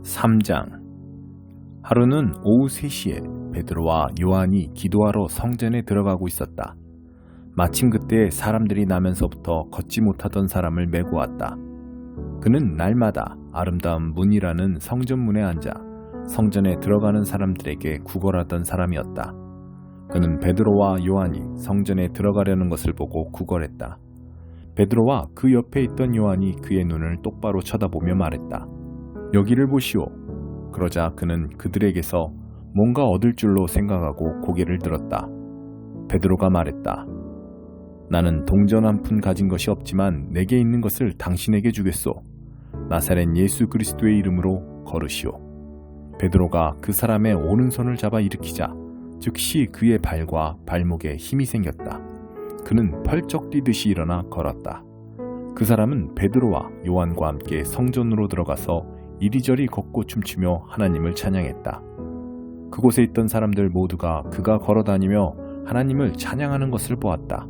3장. 하루는 오후 3시에 베드로와 요한이 기도하러 성전에 들어가고 있었다. 마침 그때 사람들이 나면서부터 걷지 못하던 사람을 메고 왔다. 그는 날마다 아름다운 문이라는 성전문에 앉아 성전에 들어가는 사람들에게 구걸하던 사람이었다. 그는 베드로와 요한이 성전에 들어가려는 것을 보고 구걸했다. 베드로와 그 옆에 있던 요한이 그의 눈을 똑바로 쳐다보며 말했다. 여기를 보시오. 그러자 그는 그들에게서 뭔가 얻을 줄로 생각하고 고개를 들었다. 베드로가 말했다. 나는 동전 한 푼 가진 것이 없지만 내게 있는 것을 당신에게 주겠소. 나사렛 예수 그리스도의 이름으로 걸으시오. 베드로가 그 사람의 오른손을 잡아 일으키자 즉시 그의 발과 발목에 힘이 생겼다. 그는 펄쩍 뛰듯이 일어나 걸었다. 그 사람은 베드로와 요한과 함께 성전으로 들어가서 이리저리 걷고 춤추며 하나님을 찬양했다. 그곳에 있던 사람들 모두가 그가 걸어다니며 하나님을 찬양하는 것을 보았다.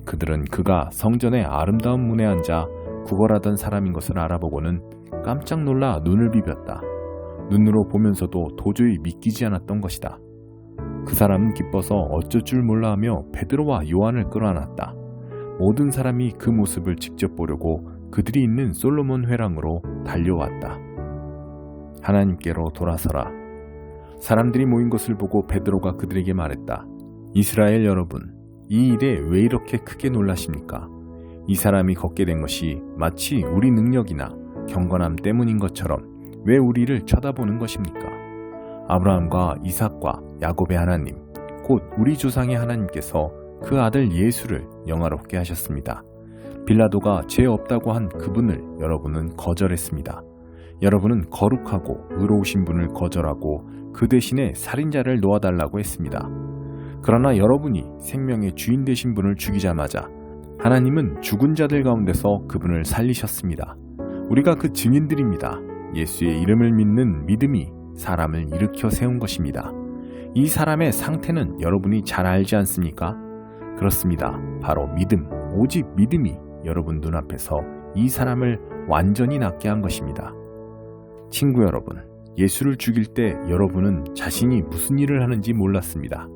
그들은 그가 성전의 아름다운 문에 앉아 구걸하던 사람인 것을 알아보고는 깜짝 놀라 눈을 비볐다. 눈으로 보면서도 도저히 믿기지 않았던 것이다. 그 사람은 기뻐서 어쩔 줄 몰라 하며 베드로와 요한을 끌어안았다. 모든 사람이 그 모습을 직접 보려고 그들이 있는 솔로몬 회랑으로 달려왔다. 하나님께로 돌아서라. 사람들이 모인 것을 보고 베드로가 그들에게 말했다. 이스라엘 여러분, 이 일에 왜 이렇게 크게 놀라십니까? 이 사람이 걷게 된 것이 마치 우리 능력이나 경건함 때문인 것처럼 왜 우리를 쳐다보는 것입니까? 아브라함과 이삭과 야곱의 하나님, 곧 우리 조상의 하나님께서 그 아들 예수를 영화롭게 하셨습니다. 빌라도가 죄 없다고 한 그분을 여러분은 거절했습니다. 여러분은 거룩하고 의로우신 분을 거절하고 그 대신에 살인자를 놓아달라고 했습니다. 그러나 여러분이 생명의 주인 되신 분을 죽이자마자 하나님은 죽은 자들 가운데서 그분을 살리셨습니다. 우리가 그 증인들입니다. 예수의 이름을 믿는 믿음이 사람을 일으켜 세운 것입니다. 이 사람의 상태는 여러분이 잘 알지 않습니까? 그렇습니다. 바로 믿음, 오직 믿음이 여러분 눈앞에서 이 사람을 완전히 낫게 한 것입니다. 친구 여러분, 예수를 죽일 때 여러분은 자신이 무슨 일을 하는지 몰랐습니다.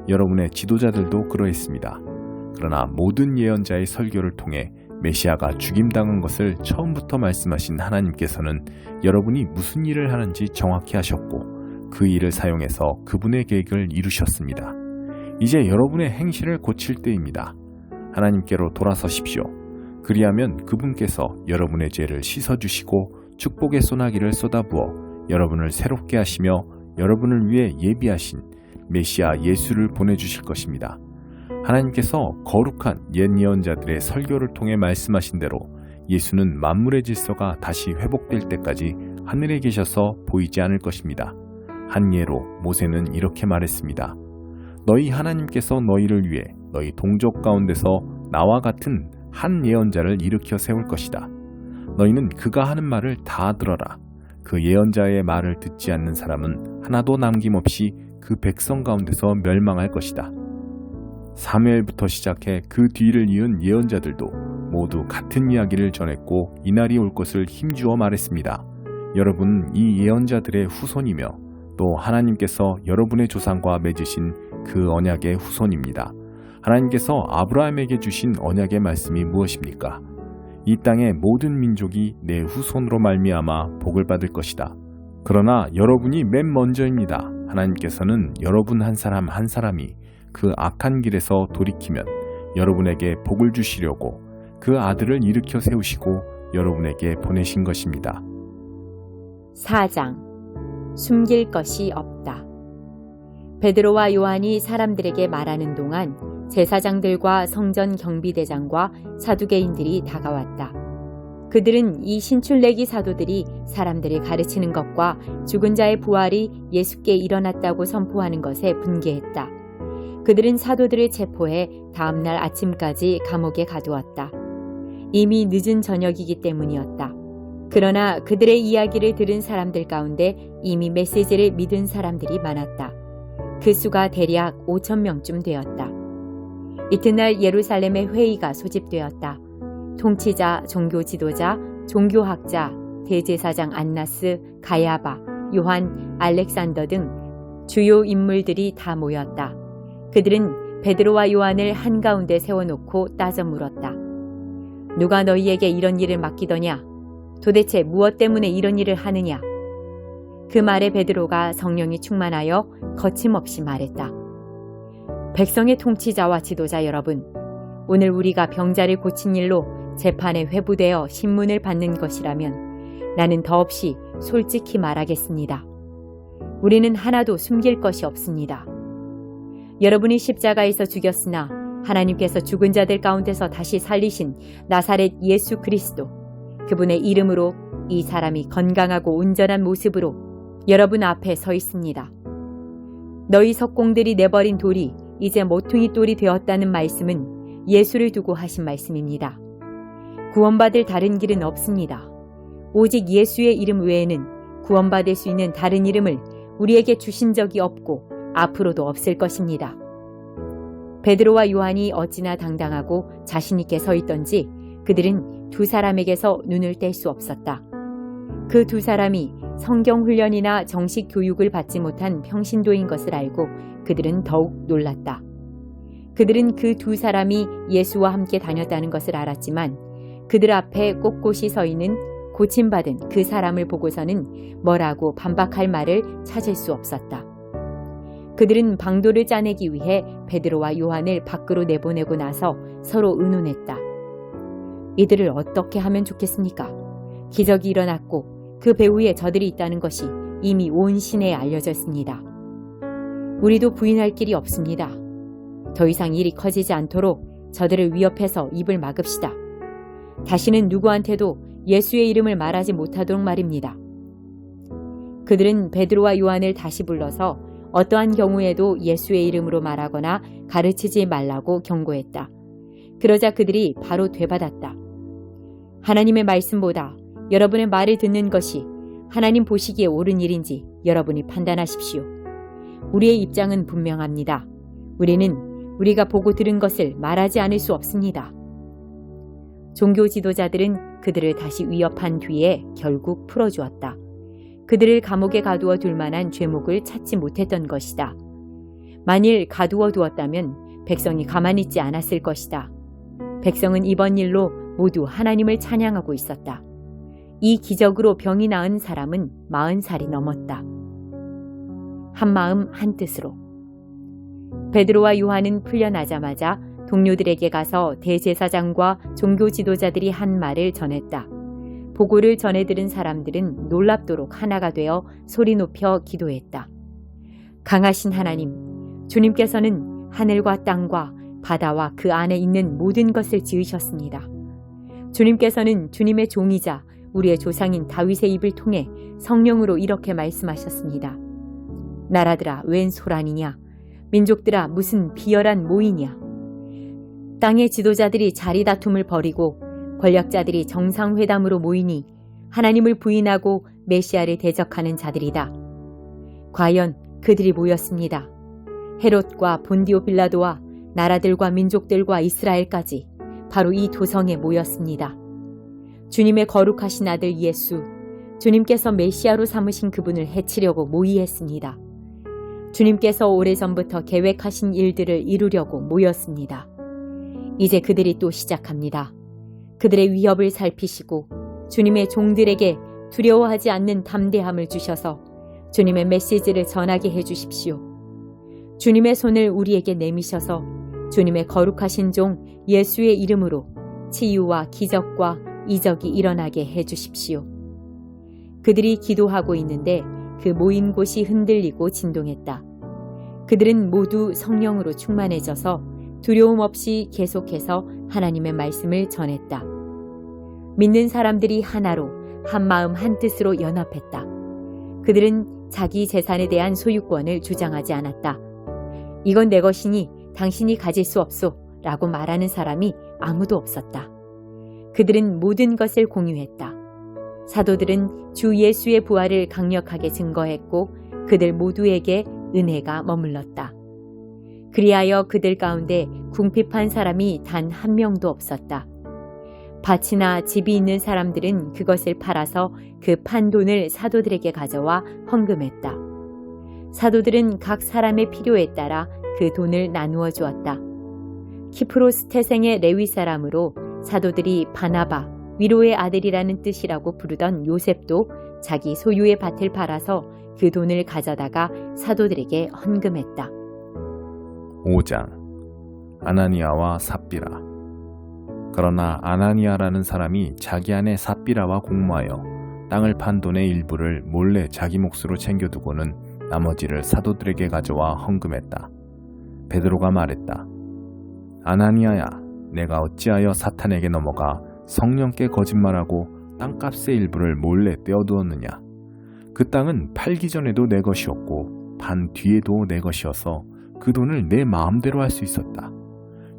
여러분의 지도자들도 그러했습니다. 그러나 모든 예언자의 설교를 통해 메시아가 죽임당한 것을 처음부터 말씀하신 하나님께서는 여러분이 무슨 일을 하는지 정확히 하셨고 그 일을 사용해서 그분의 계획을 이루셨습니다. 이제 여러분의 행실을 고칠 때입니다. 하나님께로 돌아서십시오. 그리하면 그분께서 여러분의 죄를 씻어주시고 축복의 소나기를 쏟아부어 여러분을 새롭게 하시며 여러분을 위해 예비하신 메시아 예수를 보내주실 것입니다. 하나님께서 거룩한 옛 예언자들의 설교를 통해 말씀하신 대로 예수는 만물의 질서가 다시 회복될 때까지 하늘에 계셔서 보이지 않을 것입니다. 한 예로 모세는 이렇게 말했습니다. 너희 하나님께서 너희를 위해 너희 동족 가운데서 나와 같은 한 예언자를 일으켜 세울 것이다. 너희는 그가 하는 말을 다 들어라. 그 예언자의 말을 듣지 않는 사람은 하나도 남김없이 그 백성 가운데서 멸망할 것이다. 사무엘부터 시작해 그 뒤를 이은 예언자들도 모두 같은 이야기를 전했고 이날이 올 것을 힘주어 말했습니다. 여러분 이 예언자들의 후손이며 또 하나님께서 여러분의 조상과 맺으신 그 언약의 후손입니다. 하나님께서 아브라함에게 주신 언약의 말씀이 무엇입니까? 이 땅의 모든 민족이 내 후손으로 말미암아 복을 받을 것이다. 그러나 여러분이 맨 먼저입니다. 하나님께서는 여러분 한 사람 한 사람이 그 악한 길에서 돌이키면 여러분에게 복을 주시려고 그 아들을 일으켜 세우시고 여러분에게 보내신 것입니다. 4장. 숨길 것이 없다. 베드로와 요한이 사람들에게 말하는 동안 제사장들과 성전 경비대장과 사두개인들이 다가왔다. 그들은 이 신출내기 사도들이 사람들을 가르치는 것과 죽은 자의 부활이 예수께 일어났다고 선포하는 것에 분개했다. 그들은 사도들을 체포해 다음날 아침까지 감옥에 가두었다. 이미 늦은 저녁이기 때문이었다. 그러나 그들의 이야기를 들은 사람들 가운데 이미 메시지를 믿은 사람들이 많았다. 그 수가 대략 5,000명쯤 되었다. 이튿날 예루살렘에 회의가 소집되었다. 통치자, 종교 지도자, 종교학자, 대제사장 안나스, 가야바, 요한, 알렉산더 등 주요 인물들이 다 모였다. 그들은 베드로와 요한을 한가운데 세워놓고 따져 물었다. 누가 너희에게 이런 일을 맡기더냐? 도대체 무엇 때문에 이런 일을 하느냐? 그 말에 베드로가 성령이 충만하여 거침없이 말했다. 백성의 통치자와 지도자 여러분, 오늘 우리가 병자를 고친 일로 재판에 회부되어 신문을 받는 것이라면 나는 더없이 솔직히 말하겠습니다. 우리는 하나도 숨길 것이 없습니다. 여러분이 십자가에서 죽였으나 하나님께서 죽은 자들 가운데서 다시 살리신 나사렛 예수 그리스도, 그분의 이름으로 이 사람이 건강하고 온전한 모습으로 여러분 앞에 서 있습니다. 너희 석공들이 내버린 돌이 이제 모퉁이 돌이 되었다는 말씀은 예수를 두고 하신 말씀입니다. 구원받을 다른 길은 없습니다. 오직 예수의 이름 외에는 구원받을 수 있는 다른 이름을 우리에게 주신 적이 없고 앞으로도 없을 것입니다. 베드로와 요한이 어찌나 당당하고 자신 있게 서 있던지 그들은 두 사람에게서 눈을 뗄 수 없었다. 그 두 사람이 성경 훈련이나 정식 교육을 받지 못한 평신도인 것을 알고 그들은 더욱 놀랐다. 그들은 그 두 사람이 예수와 함께 다녔다는 것을 알았지만 그들 앞에 꼿꼿이 서 있는 고침받은 그 사람을 보고서는 뭐라고 반박할 말을 찾을 수 없었다. 그들은 방도를 짜내기 위해 베드로와 요한을 밖으로 내보내고 나서 서로 의논했다. 이들을 어떻게 하면 좋겠습니까? 기적이 일어났고 그 배후에 저들이 있다는 것이 이미 온 시내에 알려졌습니다. 우리도 부인할 길이 없습니다. 더 이상 일이 커지지 않도록 저들을 위협해서 입을 막읍시다. 다시는 누구한테도 예수의 이름을 말하지 못하도록 말입니다. 그들은 베드로와 요한을 다시 불러서 어떠한 경우에도 예수의 이름으로 말하거나 가르치지 말라고 경고했다. 그러자 그들이 바로 되받았다. 하나님의 말씀보다 여러분의 말을 듣는 것이 하나님 보시기에 옳은 일인지 여러분이 판단하십시오. 우리의 입장은 분명합니다. 우리는 우리가 보고 들은 것을 말하지 않을 수 없습니다. 종교 지도자들은 그들을 다시 위협한 뒤에 결국 풀어주었다. 그들을 감옥에 가두어 둘 만한 죄목을 찾지 못했던 것이다. 만일 가두어 두었다면 백성이 가만히 있지 않았을 것이다. 백성은 이번 일로 모두 하나님을 찬양하고 있었다. 이 기적으로 병이 나은 사람은 40살이 넘었다. 한마음 한뜻으로. 베드로와 요한은 풀려나자마자 동료들에게 가서 대제사장과 종교 지도자들이 한 말을 전했다. 보고를 전해 들은 사람들은 놀랍도록 하나가 되어 소리 높여 기도했다. 강하신 하나님, 주님께서는 하늘과 땅과 바다와 그 안에 있는 모든 것을 지으셨습니다. 주님께서는 주님의 종이자 우리의 조상인 다윗의 입을 통해 성령으로 이렇게 말씀하셨습니다. 나라들아 웬 소란이냐? 민족들아 무슨 비열한 모이냐? 땅의 지도자들이 자리 다툼을 벌이고 권력자들이 정상회담으로 모이니 하나님을 부인하고 메시아를 대적하는 자들이다. 과연 그들이 모였습니다. 헤롯과 본디오 빌라도와 나라들과 민족들과 이스라엘까지 바로 이 도성에 모였습니다. 주님의 거룩하신 아들 예수, 주님께서 메시아로 삼으신 그분을 해치려고 모의했습니다. 주님께서 오래전부터 계획하신 일들을 이루려고 모였습니다. 이제 그들이 또 시작합니다. 그들의 위협을 살피시고 주님의 종들에게 두려워하지 않는 담대함을 주셔서 주님의 메시지를 전하게 해주십시오. 주님의 손을 우리에게 내미셔서 주님의 거룩하신 종 예수의 이름으로 치유와 기적과 이적이 일어나게 해주십시오. 그들이 기도하고 있는데 그 모인 곳이 흔들리고 진동했다. 그들은 모두 성령으로 충만해져서 두려움 없이 계속해서 하나님의 말씀을 전했다. 믿는 사람들이 하나로 한마음 한뜻으로 연합했다. 그들은 자기 재산에 대한 소유권을 주장하지 않았다. 이건 내 것이니 당신이 가질 수 없소 라고 말하는 사람이 아무도 없었다. 그들은 모든 것을 공유했다. 사도들은 주 예수의 부활을 강력하게 증거했고 그들 모두에게 은혜가 머물렀다. 그리하여 그들 가운데 궁핍한 사람이 단 한 명도 없었다. 밭이나 집이 있는 사람들은 그것을 팔아서 그 판 돈을 사도들에게 가져와 헌금했다. 사도들은 각 사람의 필요에 따라 그 돈을 나누어 주었다. 키프로스 태생의 레위 사람으로 사도들이 바나바, 위로의 아들이라는 뜻이라고 부르던 요셉도 자기 소유의 밭을 팔아서 그 돈을 가져다가 사도들에게 헌금했다. 5장 아나니아와 삽비라. 그러나 아나니아라는 사람이 자기 아내 삽비라와 공모하여 땅을 판 돈의 일부를 몰래 자기 몫으로 챙겨두고는 나머지를 사도들에게 가져와 헌금했다. 베드로가 말했다. 아나니아야, 내가 어찌하여 사탄에게 넘어가 성령께 거짓말하고 땅값의 일부를 몰래 떼어두었느냐. 그 땅은 팔기 전에도 내 것이었고 판 뒤에도 내 것이어서 그 돈을 내 마음대로 할 수 있었다.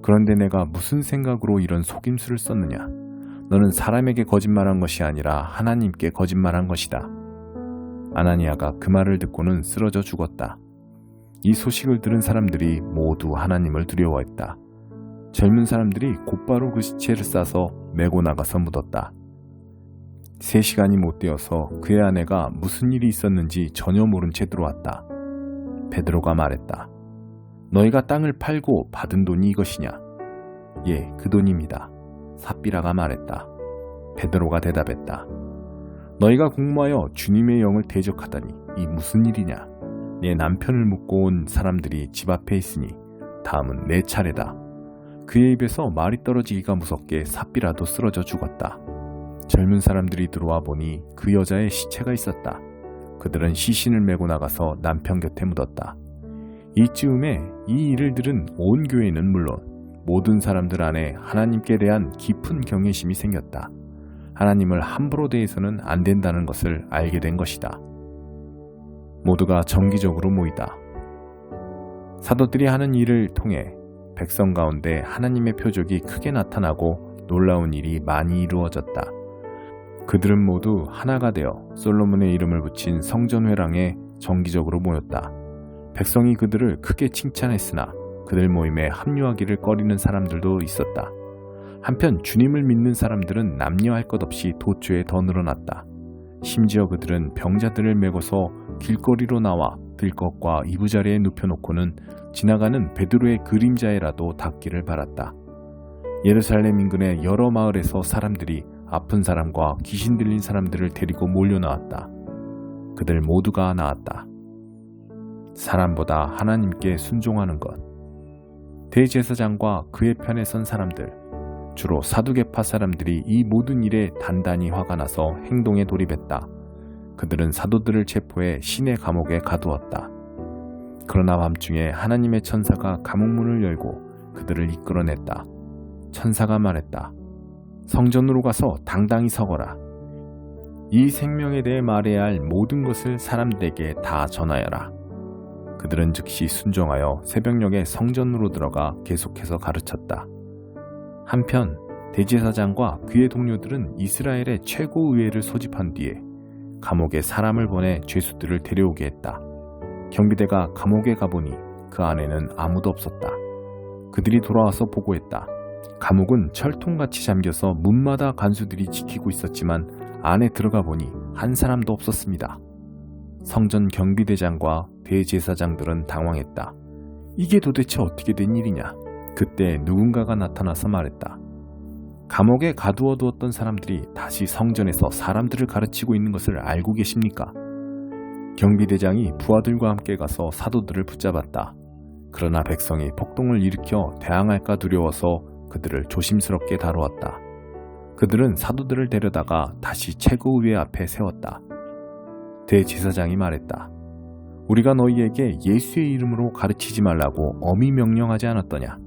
그런데 내가 무슨 생각으로 이런 속임수를 썼느냐. 너는 사람에게 거짓말한 것이 아니라 하나님께 거짓말한 것이다. 아나니아가 그 말을 듣고는 쓰러져 죽었다. 이 소식을 들은 사람들이 모두 하나님을 두려워했다. 젊은 사람들이 곧바로 그 시체를 싸서 메고 나가서 묻었다. 3시간이 못 되어서 그의 아내가 무슨 일이 있었는지 전혀 모른 채 들어왔다. 베드로가 말했다. 너희가 땅을 팔고 받은 돈이 이것이냐? 예, 그 돈입니다. 삽비라가 말했다. 베드로가 대답했다. 너희가 공모하여 주님의 영을 대적하다니 이 무슨 일이냐? 내 남편을 묻고 온 사람들이 집 앞에 있으니 다음은 내 차례다. 그의 입에서 말이 떨어지기가 무섭게 삽비라도 쓰러져 죽었다. 젊은 사람들이 들어와 보니 그 여자의 시체가 있었다. 그들은 시신을 메고 나가서 남편 곁에 묻었다. 이쯤에 이 일을 들은 온 교회는 물론 모든 사람들 안에 하나님께 대한 깊은 경외심이 생겼다. 하나님을 함부로 대해서는 안 된다는 것을 알게 된 것이다. 모두가 정기적으로 모이다. 사도들이 하는 일을 통해 백성 가운데 하나님의 표적이 크게 나타나고 놀라운 일이 많이 이루어졌다. 그들은 모두 하나가 되어 솔로몬의 이름을 붙인 성전회랑에 정기적으로 모였다. 백성이 그들을 크게 칭찬했으나 그들 모임에 합류하기를 꺼리는 사람들도 있었다. 한편 주님을 믿는 사람들은 남녀할 것 없이 도처에 더 늘어났다. 심지어 그들은 병자들을 메고서 길거리로 나와 들것과 이부자리에 눕혀놓고는 지나가는 베드로의 그림자에라도 닿기를 바랐다. 예루살렘 인근의 여러 마을에서 사람들이 아픈 사람과 귀신 들린 사람들을 데리고 몰려나왔다. 그들 모두가 나았다. 사람보다 하나님께 순종하는 것. 대제사장과 그의 편에 선 사람들, 주로 사두개파 사람들이 이 모든 일에 단단히 화가 나서 행동에 돌입했다. 그들은 사도들을 체포해 시내 감옥에 가두었다. 그러나 밤중에 하나님의 천사가 감옥문을 열고 그들을 이끌어냈다. 천사가 말했다. 성전으로 가서 당당히 서거라. 이 생명에 대해 말해야 할 모든 것을 사람들에게 다 전하여라. 그들은 즉시 순종하여 새벽녘에 성전으로 들어가 계속해서 가르쳤다. 한편 대제사장과 그의 동료들은 이스라엘의 최고 의회를 소집한 뒤에 감옥에 사람을 보내 죄수들을 데려오게 했다. 경비대가 감옥에 가보니 그 안에는 아무도 없었다. 그들이 돌아와서 보고했다. 감옥은 철통같이 잠겨서 문마다 간수들이 지키고 있었지만 안에 들어가 보니 한 사람도 없었습니다. 성전 경비대장과 대제사장들은 당황했다. 이게 도대체 어떻게 된 일이냐? 그때 누군가가 나타나서 말했다. 감옥에 가두어 두었던 사람들이 다시 성전에서 사람들을 가르치고 있는 것을 알고 계십니까? 경비대장이 부하들과 함께 가서 사도들을 붙잡았다. 그러나 백성이 폭동을 일으켜 대항할까 두려워서 그들을 조심스럽게 다루었다. 그들은 사도들을 데려다가 다시 최고의회 앞에 세웠다. 대제사장이 말했다. 우리가 너희에게 예수의 이름으로 가르치지 말라고 엄히 명령하지 않았더냐?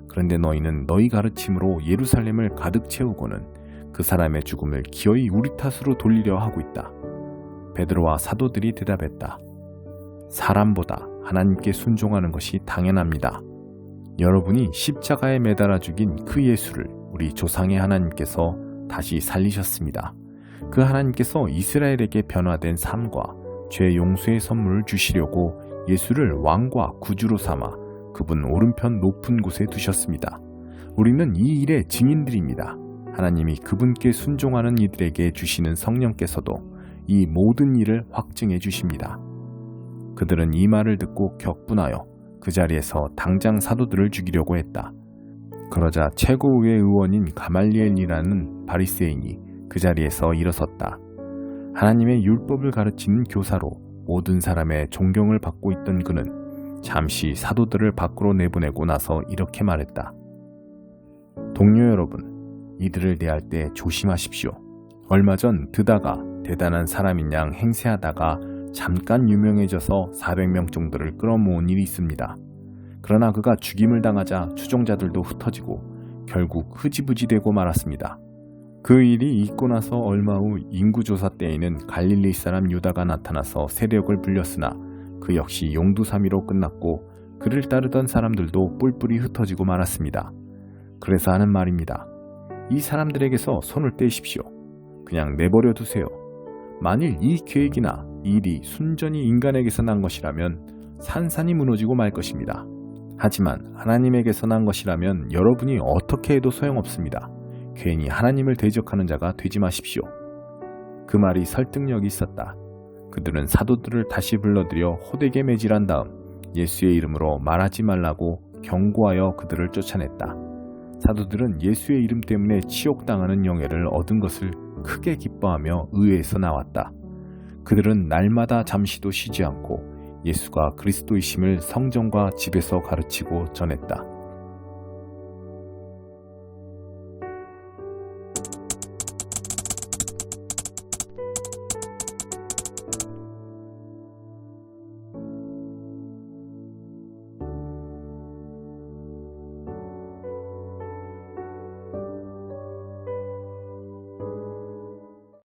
그런데 너희는 너희 가르침으로 예루살렘을 가득 채우고는 그 사람의 죽음을 기어이 우리 탓으로 돌리려 하고 있다. 베드로와 사도들이 대답했다. 사람보다 하나님께 순종하는 것이 당연합니다. 여러분이 십자가에 매달아 죽인 그 예수를 우리 조상의 하나님께서 다시 살리셨습니다. 그 하나님께서 이스라엘에게 변화된 삶과 죄 용서의 선물을 주시려고 예수를 왕과 구주로 삼아 그분 오른편 높은 곳에 두셨습니다. 우리는 이 일의 증인들입니다. 하나님이 그분께 순종하는 이들에게 주시는 성령께서도 이 모든 일을 확증해 주십니다. 그들은 이 말을 듣고 격분하여 그 자리에서 당장 사도들을 죽이려고 했다. 그러자 최고의 의원인 가말리엘이라는 바리새인이 그 자리에서 일어섰다. 하나님의 율법을 가르치는 교사로 모든 사람의 존경을 받고 있던 그는 잠시 사도들을 밖으로 내보내고 나서 이렇게 말했다. 동료 여러분, 이들을 대할 때 조심하십시오. 얼마 전 드다가 대단한 사람인 양 행세하다가 잠깐 유명해져서 400명 정도를 끌어모은 일이 있습니다. 그러나 그가 죽임을 당하자 추종자들도 흩어지고 결국 흐지부지 되고 말았습니다. 그 일이 있고 나서 얼마 후 인구조사 때에는 갈릴리 사람 유다가 나타나서 세력을 불렸으나 그 역시 용두사미로 끝났고 그를 따르던 사람들도 뿔뿔이 흩어지고 말았습니다. 그래서 하는 말입니다. 이 사람들에게서 손을 떼십시오. 그냥 내버려 두세요. 만일 이 계획이나 일이 순전히 인간에게서 난 것이라면 산산이 무너지고 말 것입니다. 하지만 하나님에게서 난 것이라면 여러분이 어떻게 해도 소용없습니다. 괜히 하나님을 대적하는 자가 되지 마십시오. 그 말이 설득력이 있었다. 그들은 사도들을 다시 불러들여 호되게 매질한 다음 예수의 이름으로 말하지 말라고 경고하여 그들을 쫓아냈다. 사도들은 예수의 이름 때문에 치욕당하는 영예를 얻은 것을 크게 기뻐하며 의회에서 나왔다. 그들은 날마다 잠시도 쉬지 않고 예수가 그리스도이심을 성전과 집에서 가르치고 전했다.